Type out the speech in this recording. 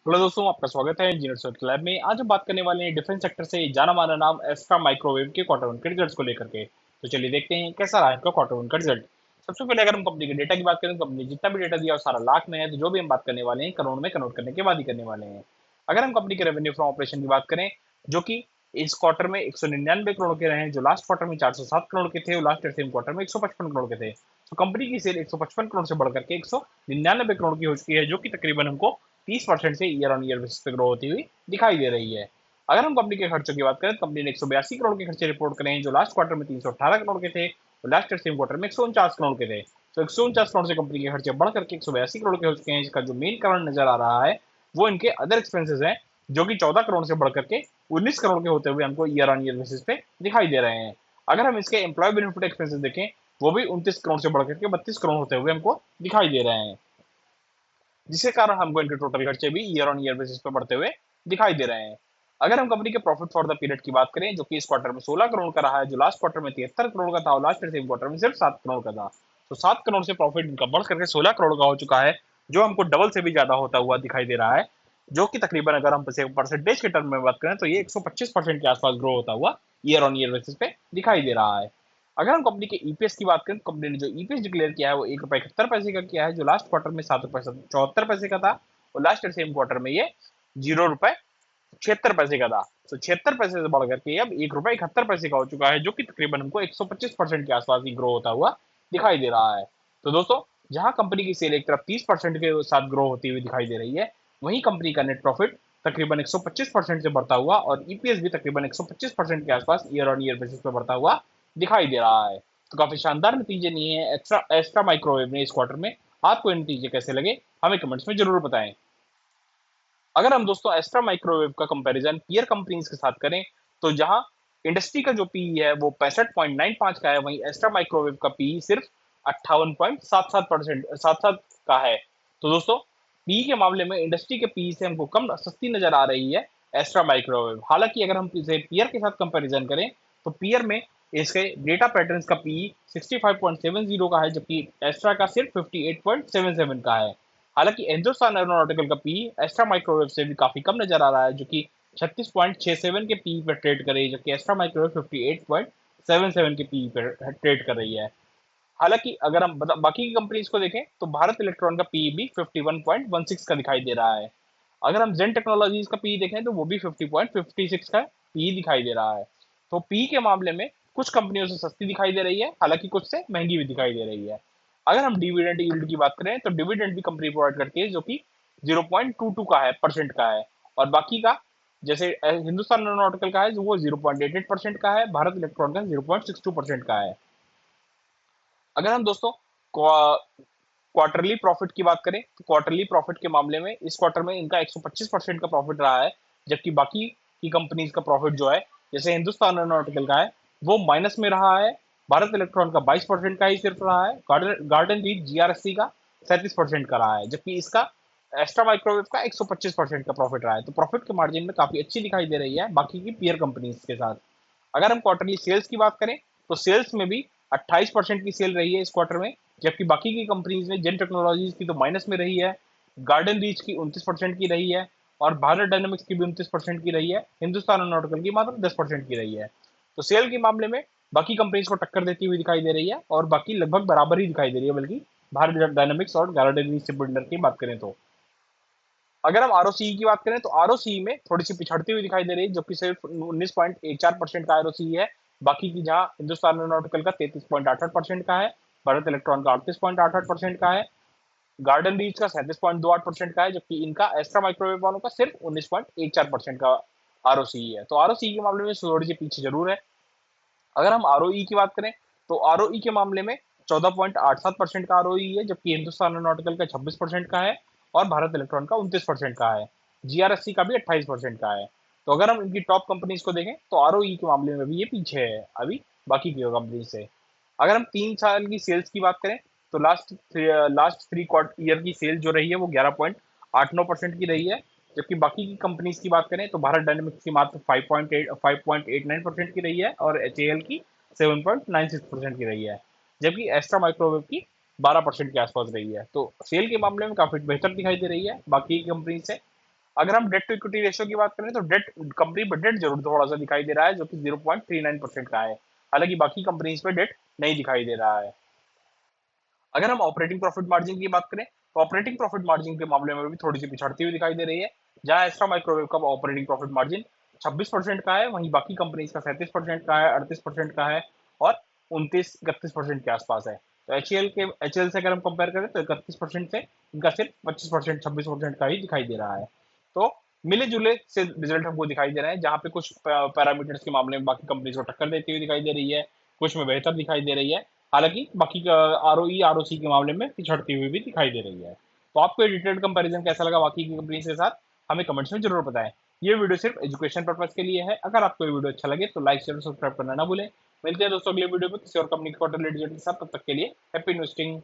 Hello दोस्तों, आपका स्वागत है इंजीनियर सर्च लैब में। आज हम बात करने वाले हैं डिफेंस सेक्टर से जाना माना नाम एस्ट्रा माइक्रोवेव के क्वार्टर वन के रिजल्ट्स को लेकर के। तो चलिए देखते हैं कैसा रहा इनका क्वार्टर वन का रिजल्ट। सबसे पहले अगर हम कंपनी के डेटा की बात करें तो कंपनी जितना भी डेटा दिया वो सारा लाख में है, तो जो भी हम बात करने वाले हैं करोड़ में कन्वर्ट करने के बाद ही करने वाले हैं। अगर हम कंपनी के रेवेन्यू फ्रॉम ऑपरेशन की बात करें, जो कि इस क्वार्टर में 199 करोड़ के रहे हैं, जो लास्ट क्वार्टर में 407 करोड़ के थे, और लास्ट सेम क्वार्टर में 155 करोड़ के थे। तो कंपनी की सेल 155 करोड़ से बढ़कर के 199 करोड़ की हो चुकी है, जो कि तकरीबन हमको 30% से ईयर ऑन ईयर बेसिस पे ग्रो होती हुई दिखाई दे रही है। अगर हम कंपनी के खर्चों की बात करें, कंपनी ने 182 करोड़ के खर्चे रिपोर्ट करे हैं, जो लास्ट क्वार्टर में 318 करोड़ के थे, और लास्ट सेम क्वार्टर में 149 करोड़ के थे। तो 149 करोड़ से कंपनी के खर्चे बढ़ करके 182 करोड़ के हो चुके हैं। इसका जो मेन कारण नजर आ रहा है वो इनके अदर एक्सपेंसेस हैं, जो कि 14 करोड़ से बढ़ करके 19 करोड़ के होते हुए हमको ईयर ऑन ईयर बेसिस पे दिखाई दे रहे हैं। अगर हम इसके एम्प्लॉय बेनिफिट एक्सपेंसेस देखें, वो भी 29 करोड़ से बढ़ करके 32 करोड़ होते हुए हमको दिखाई दे रहे हैं, जिसके कारण हमको इनके टोटल खर्चे भी ईयर ऑन ईयर बेसिस पे बढ़ते हुए दिखाई दे रहे हैं। अगर हम कंपनी के प्रॉफिट फॉर द पीरियड की बात करें, जो कि इस क्वार्टर में 16 करोड़ का रहा है, जो लास्ट क्वार्टर में 73 करोड़ का था, और लास्ट सेम क्वार्टर में सिर्फ 7 करोड़ का था। तो 7 करोड़ से प्रॉफिट इनका बढ़ करके 16 करोड़ का हो चुका है, जो हमको डबल से भी ज्यादा होता हुआ दिखाई दे रहा है। जो कि तकरीबन अगर हम परसेंटेज के टर्म में बात करें तो ये 125% के आसपास ग्रो होता हुआ ईयर ऑन ईयर बेसिस पे दिखाई दे रहा है। अगर हम कंपनी के ईपीएस की बात करें, तो कंपनी ने जो ईपीएस डिक्लेयर किया है वो 1 रुपए 71 पैसे का किया है, जो लास्ट क्वार्टर में 7 रुपए 74 पैसे का था, और लास्ट सेम क्वार्टर में ये 0 रुपए 76 पैसे का था। तो 76 पैसे से बढ़ करके अब 1 रुपए 71 पैसे का हो चुका है, जो कि तकरीबन हमको 125% के आसपास ही ग्रो होता हुआ दिखाई दे रहा है। तो दोस्तों, जहां कंपनी की सेल एक तरफ 30% के साथ ग्रो होती हुई दिखाई दे रही है, वहीं कंपनी का नेट प्रॉफिट तकरीबन 125% से बढ़ता हुआ, और ईपीएस भी तकरीबन 125% के आसपास ईयर ऑन ईयर बेसिस पे बढ़ता हुआ दिखाई दे रहा है। तो काफी शानदार नतीजे लिए हैं एक्स्ट्रा एक्स्ट्रा माइक्रोवेव ने इस क्वार्टर में। आपको ये नतीजे कैसे लगे, हमें कमेंट्स में जरूर बताएं। अगर हम दोस्तों एस्ट्रा माइक्रोवेव का कंपैरिजन पीयर कंपनीज के साथ करें, तो जहां इंडस्ट्री का जो पीई है वो 65.95 का है, वहीं एस्ट्रा माइक्रोवेव का पीई सिर्फ 58.77% का है। तो दोस्तों, पीई के मामले में इंडस्ट्री के पीई से हमको कम सस्ती नजर आ रही है एस्ट्रा माइक्रोवेव। हालांकि अगर हम इसे पीयर के साथ कंपैरिजन करें, तो पीयर में इसके डेटा पैटर्न्स का पीई 65.70 का है, जबकि एस्ट्रा का सिर्फ 58.77 का है। हालांकि हिंदुस्तान एरोनॉटिकल का पी एस्ट्रा माइक्रोवेव से भी काफी कम नजर आ रहा है, जो कि 36.67 के पी पर ट्रेड कर रही है, जबकि एस्ट्रा माइक्रोवेव 58.77 के पी पर ट्रेड कर रही है। हालांकि अगर हम बाकी की कंपनीज को देखें, तो भारत इलेक्ट्रॉन का पी भी 51.16 का दिखाई दे रहा है। अगर हम जेन टेक्नोलॉजीज का पी देखें, तो वो भी 50.56 का पी दिखाई दे रहा है। तो पी के मामले में कुछ कंपनियों से सस्ती दिखाई दे रही है, हालांकि कुछ से महंगी भी दिखाई दे रही है। अगर हम डिविडेंड यील्ड की बात करें, तो डिविडेंड भी कंपनी प्रोवाइड करती है, जो कि 0.22 का है, परसेंट का है। और बाकी का, जैसे हिंदुस्तान एरोनॉटिकल का है जो वो 0.88% का है, भारत इलेक्ट्रॉन का 0.62% का है। अगर हम दोस्तों क्वार्टरली प्रॉफिट की बात करें, तो क्वार्टरली प्रॉफिट के मामले में इस क्वार्टर में इनका 125% का प्रॉफिट रहा है, जबकि बाकी की कंपनीज का प्रॉफिट जो है, जैसे हिंदुस्तान एरोनॉटिकल का है वो माइनस में रहा है, भारत इलेक्ट्रॉन का 22% का ही सिर्फ रहा है, गार्डन रीच जीआरएससी का 37% का रहा है, जबकि इसका एस्ट्रा माइक्रोवेव का 125% का प्रॉफिट रहा है। तो प्रॉफिट के मार्जिन में काफी अच्छी दिखाई दे रही है बाकी की पीयर कंपनीज के साथ। अगर हम क्वार्टरली सेल्स की बात करें, तो सेल्स में भी 28% की सेल रही है इस क्वार्टर में, जबकि बाकी की कंपनीज में जेन टेक्नोलॉजीज की तो माइनस में रही है, गार्डन रीच की 29% की रही है, और भारत डायनामिक्स की भी 29% की रही है, हिंदुस्तान एरोनॉटिकल की मात्र 10% की रही है। तो सेल के मामले में बाकी कंपनीज को टक्कर देती हुई दिखाई दे रही है, और बाकी लगभग बराबर ही दिखाई दे रही है, बल्कि भारत डायनामिक्स और गार्डन रीच बिल्डर की बात करें तो। अगर हम आरओसी की बात करें, तो आरओसी में थोड़ी सी पिछड़ती हुई दिखाई दे रही है, जो कि सिर्फ 19.14% का आरओसी है। बाकी की जहां हिंदुस्तान एरोनॉटिकल का 33.88% का है, भारत इलेक्ट्रॉन का 38.88% का है, गार्डन रीच का 37.28% का है, जबकि इनका एस्ट्रा माइक्रोवेव वालों का सिर्फ 19.14% का आरओसी है। तो आरओसी के मामले में थोड़ी सी पीछे जरूर है। अगर हम आरओई की बात करें, तो आरओई के मामले में 14.87% का आरओई है, जबकि हिंदुस्तान एरोनॉटिकल का 26% का है, और भारत इलेक्ट्रॉन का 29% का है, जीआरएससी का भी 28% का है। तो अगर हम इनकी टॉप कंपनीज को देखें, तो आरओई के मामले में भी ये पीछे है अभी बाकी की कंपनी से। अगर हम 3 साल की सेल्स की बात करें, तो लास्ट 3 ईयर की सेल जो रही है वो 11.89% की रही है, जबकि बाकी की कंपनीज की बात करें, तो भारत डायनेमिक्स की मात्र 5.89% की रही है, और एच की 7.96% की रही है, जबकि एस्ट्रा माइक्रोवेव की 12% के आसपास रही है। तो सेल के मामले में काफी बेहतर दिखाई दे रही है बाकी की कंपनी से। अगर हम डेट टू इक्विटी रेशियो की बात करें तो डेट कंपनी पर डेट जरूर थोड़ा सा दिखाई दे रहा है, जो कि 0.39% का है। हालांकि बाकी कंपनीज पे डेट नहीं दिखाई दे रहा है। अगर हम ऑपरेटिंग प्रॉफिट मार्जिन की बात करें तो ऑपरेटिंग प्रॉफिट मार्जिन के मामले में भी थोड़ी सी पिछड़ती हुई दिखाई दे रही है। जहां एस्ट्रा माइक्रोवेव का ऑपरेटिंग प्रॉफिट मार्जिन 26% का है, वहीं बाकी कंपनीज का 37% का है, 38% का है और 29-31% के आसपास है। तो एचएल से अगर हम कंपेयर करें तो 31% से इनका सिर्फ 25%, 26% का ही दिखाई दे रहा है। तो मिले जुले से रिजल्ट हमको दिखाई दे रहे हैं, जहां पे कुछ पैरामीटर्स के मामले में बाकी कंपनीज को टक्कर देती हुई दिखाई दे रही है, कुछ में बेहतर दिखाई दे रही है। हालांकि बाकी आरओई आरओसी के मामले में पिछड़ती हुई भी दिखाई दे रही है। तो आपको ये डिटेल्ड कंपैरिजन कैसा लगा बाकी की कंपनी के साथ, हमें कमेंट्स में जरूर बताएं। ये वीडियो सिर्फ एजुकेशन पर्पज के लिए है। अगर आपको ये वीडियो अच्छा लगे तो लाइक शेयर सब्सक्राइब करना ना भूलें। मिलते हैं दोस्तों अगले वीडियो में किसी और कंपनी के क्वार्टरली रिजल्ट के साथ। तब तक के लिए हैप्पी इन्वेस्टिंग।